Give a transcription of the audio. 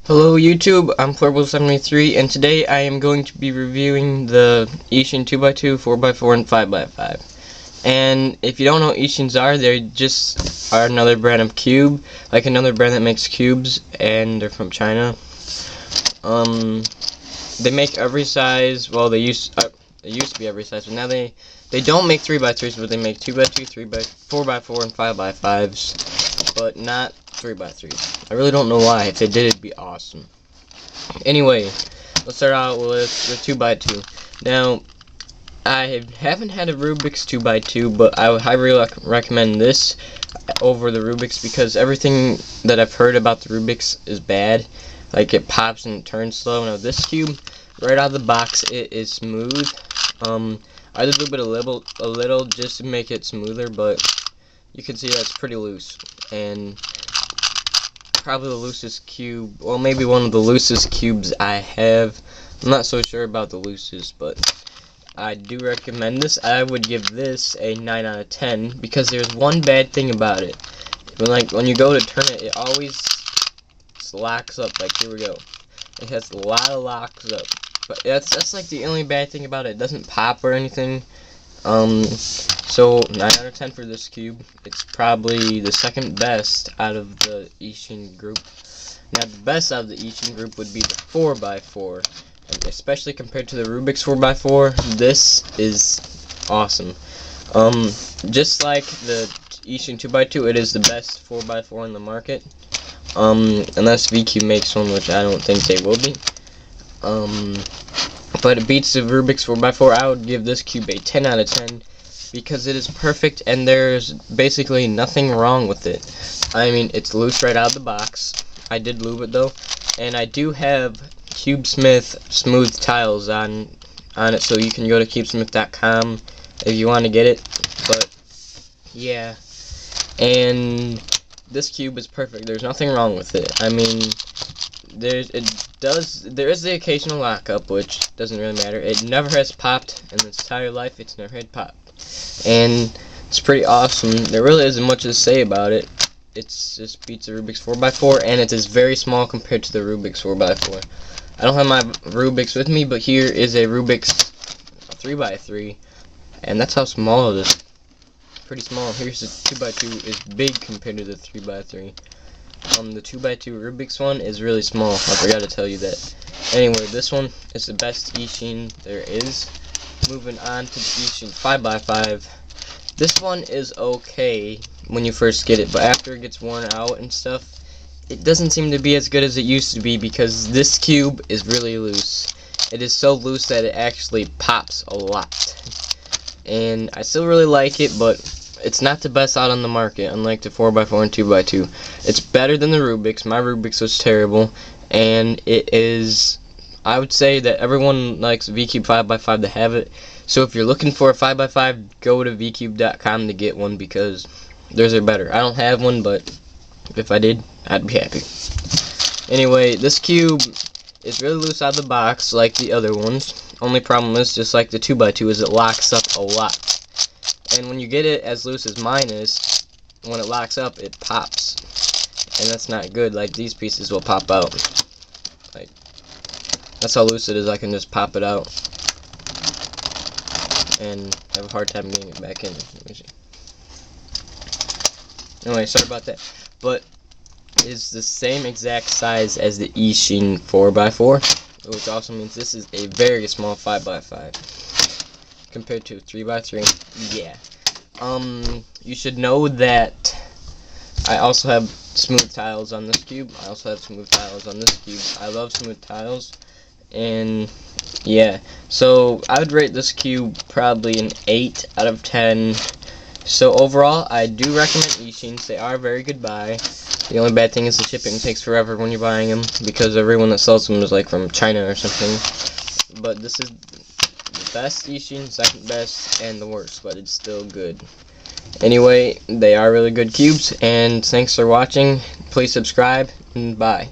Hello YouTube, I'm Plurble73 and today I am going to be reviewing the Eastsheen 2x2, 4x4, and 5x5. And if you don't know what Eastsheens are, they just are another brand of cube, like another brand that makes cubes, and they're from China. They make every size. Well, they used to be every size, but now they don't make 3x3s, but they make 2x2, 3x4, 4x4, and 5x5s, but not 3x3s. I really don't know why. If they did, it'd be awesome. Anyway, let's start out with the 2x2. Now, I haven't had a Rubik's 2x2, but I would highly recommend this over the Rubik's because everything that I've heard about the Rubik's is bad. Like, it pops and it turns slow. Now, this cube, right out of the box, it is smooth. I did lube it a little just to make it smoother, but you can see that's pretty loose. And probably the loosest cube, well, maybe one of the loosest cubes I have. I'm not so sure about the loosest, but I do recommend this. I would give this a 9 out of 10 because there's one bad thing about it. When you go to turn it, it always locks up. Like, here we go. It has a lot of locks up. But that's like the only bad thing about it. It doesn't pop or anything. So 9 out of 10 for this cube. It's probably the second best out of the Eastsheen group. Now, the best out of the Eastsheen group would be the 4x4, and especially compared to the Rubik's 4x4. This is awesome. Just like the Eastsheen 2x2, it is the best 4x4 in the market. Unless VQ makes one, which I don't think they will be. But it beats the Rubik's 4x4. I would give this cube a 10 out of 10 because it is perfect and there's basically nothing wrong with it. I mean, it's loose right out of the box. I did lube it though, and I do have CubeSmith smooth tiles on it, so you can go to cubesmith.com if you want to get it. But yeah, and this cube is perfect. There's nothing wrong with it. I mean, there is the occasional lockup, which doesn't really matter. It never has popped in its entire life. It's never had popped, and it's pretty awesome. There really isn't much to say about it. It's just beats the Rubik's 4x4, and it is very small compared to the Rubik's 4x4. I don't have my Rubik's with me, but here is a Rubik's 3x3, and that's how small it is. Pretty small. Here's the 2x2 is big compared to the 3x3. The 2x2 Rubik's one is really small. I forgot to tell you that. Anyway, this one is the best Eastsheen there is. Moving on to the Eastsheen 5x5. This one is okay when you first get it, but after it gets worn out and stuff, it doesn't seem to be as good as it used to be because this cube is really loose. It is so loose that it actually pops a lot. And I still really like it, but it's not the best out on the market, unlike the 4x4 and 2x2. It's better than the Rubik's. My Rubik's was terrible, and it is, I would say that everyone likes VCube 5x5 to have it. So if you're looking for a 5x5, go to vcube.com to get one because theirs are better. I don't have one, but if I did, I'd be happy. Anyway, this cube is really loose out of the box like the other ones. Only problem is, just like the 2x2, is it locks up a lot. And when you get it as loose as mine is, when it locks up, it pops. And that's not good. Like, these pieces will pop out. Like, that's how loose it is. I can just pop it out. And have a hard time getting it back in. Let me see. Anyway, sorry about that. But it's the same exact size as the Eastsheen 4x4. Which also means this is a very small 5x5. Compared to 3x3, yeah. You should know that I also have smooth tiles on this cube. I also have smooth tiles on this cube. I love smooth tiles, and yeah. So I would rate this cube probably an 8 out of 10. So overall, I do recommend Eastsheens. They are a very good buy. The only bad thing is the shipping takes forever when you're buying them because everyone that sells them is like from China or something. But this is best Eastsheen, second best, and the worst, but it's still good. Anyway, they are really good cubes, and thanks for watching. Please subscribe, and bye.